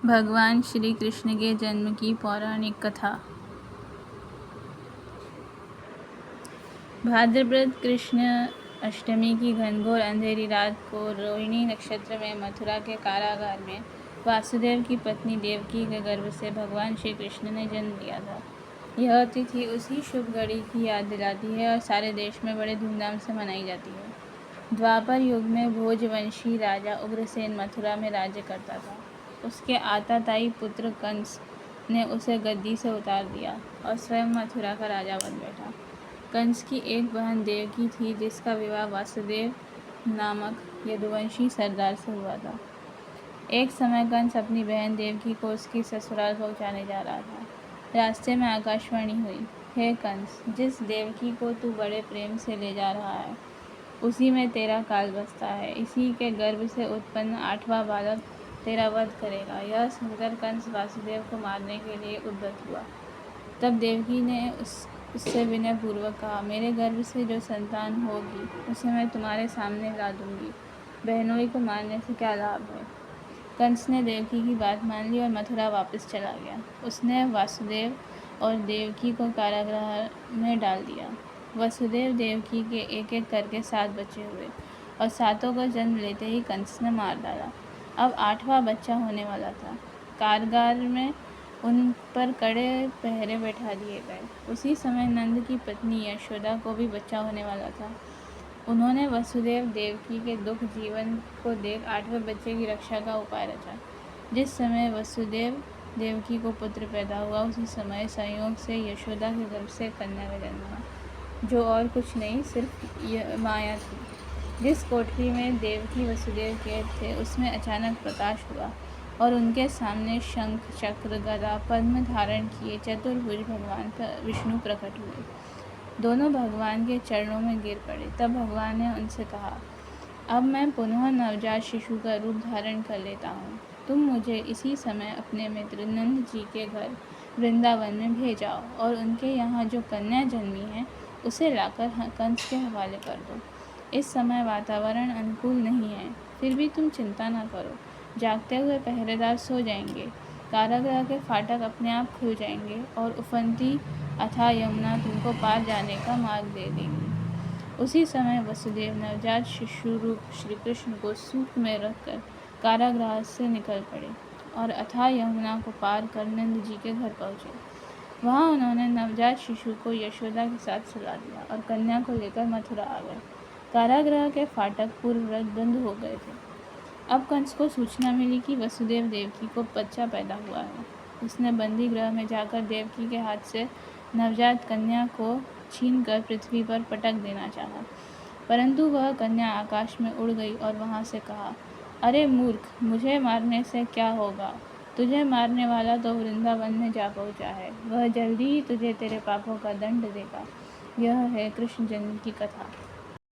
भगवान श्री कृष्ण के जन्म की पौराणिक कथा। भाद्रपद कृष्ण अष्टमी की घनघोर अंधेरी रात को रोहिणी नक्षत्र में मथुरा के कारागार में वासुदेव की पत्नी देवकी के गर्भ से भगवान श्री कृष्ण ने जन्म लिया था। यह तिथि उसी शुभ घड़ी की याद दिलाती है और सारे देश में बड़े धूमधाम से मनाई जाती है। द्वापर युग में भोजवंशी राजा उग्रसेन मथुरा में राज्य करता था। उसके आताताई पुत्र कंस ने उसे गद्दी से उतार दिया और स्वयं मथुरा का राजा बन बैठा। कंस की एक बहन देवकी थी, जिसका विवाह वासुदेव नामक यदुवंशी सरदार से हुआ था। एक समय कंस अपनी बहन देवकी को उसकी ससुराल पहुंचाने जा रहा था। रास्ते में आकाशवाणी हुई, हे कंस, जिस देवकी को तू बड़े प्रेम से ले जा रहा है, उसी में तेरा काल बसता है। इसी के गर्भ से उत्पन्न 8वां बालक तेरा वध करेगा। यह सुनकर कंस वासुदेव को मारने के लिए उद्यत हुआ। तब देवकी ने उससे विनय पूर्वक कहा, मेरे गर्भ से जो संतान होगी उसे मैं तुम्हारे सामने ला दूंगी। बहनोई को मारने से क्या लाभ है। कंस ने देवकी की बात मान ली और मथुरा वापस चला गया। उसने वासुदेव और देवकी को कारागृह में डाल दिया। वसुदेव देवकी के एक एक करके 7 बच्चे हुए और 7 को जन्म लेते ही कंस ने मार डाला। अब 8वां बच्चा होने वाला था। कारागार में उन पर कड़े पहरे बैठा दिए गए। उसी समय नंद की पत्नी यशोदा को भी बच्चा होने वाला था। उन्होंने वसुदेव देवकी के दुख जीवन को देख 8वें बच्चे की रक्षा का उपाय रचा। जिस समय वसुदेव देवकी को पुत्र पैदा हुआ, उसी समय संयोग से यशोदा के गर्भ से कन्या का जन्म हुआ, जो और कुछ नहीं, सिर्फ माया थी। जिस कोठरी में देवकी वसुदेव कैद थे, उसमें अचानक प्रकाश हुआ और उनके सामने शंख, चक्र, गदा, पद्म धारण किए चतुर्भुज भगवान विष्णु प्रकट हुए। दोनों भगवान के चरणों में गिर पड़े। तब भगवान ने उनसे कहा, अब मैं पुनः नवजात शिशु का रूप धारण कर लेता हूँ। तुम मुझे इसी समय अपने मित्र नंद जी के घर वृंदावन में भेजाओ और उनके यहाँ जो कन्या जन्मी है उसे लाकर कंस के हवाले कर दो। इस समय वातावरण अनुकूल नहीं है, फिर भी तुम चिंता न करो। जागते हुए पहरेदार सो जाएंगे, कारागृह के फाटक अपने आप खुल जाएंगे और उफनती अथाह यमुना तुमको पार जाने का मार्ग दे देंगी। उसी समय वसुदेव नवजात शिशु रूप श्री कृष्ण को सूप में रखकर कारागृह से निकल पड़े और अथाह यमुना को पार कर नंद जी के घर पहुँचे। वहाँ उन्होंने नवजात शिशु को यशोदा के साथ सुला दिया और कन्या को लेकर मथुरा आ गए। कारागृह के फाटक पूर्ववत बंद हो गए थे। अब कंस को सूचना मिली कि वसुदेव देवकी को बच्चा पैदा हुआ है। उसने बंदी गृह में जाकर देवकी के हाथ से नवजात कन्या को छीनकर पृथ्वी पर पटक देना चाहा, परंतु वह कन्या आकाश में उड़ गई और वहां से कहा, अरे मूर्ख, मुझे मारने से क्या होगा। तुझे मारने वाला तो वृंदावन में जा पहुंचा है। वह जल्दी ही तुझे तेरे पापों का दंड देगा। यह है कृष्ण जन्म की कथा।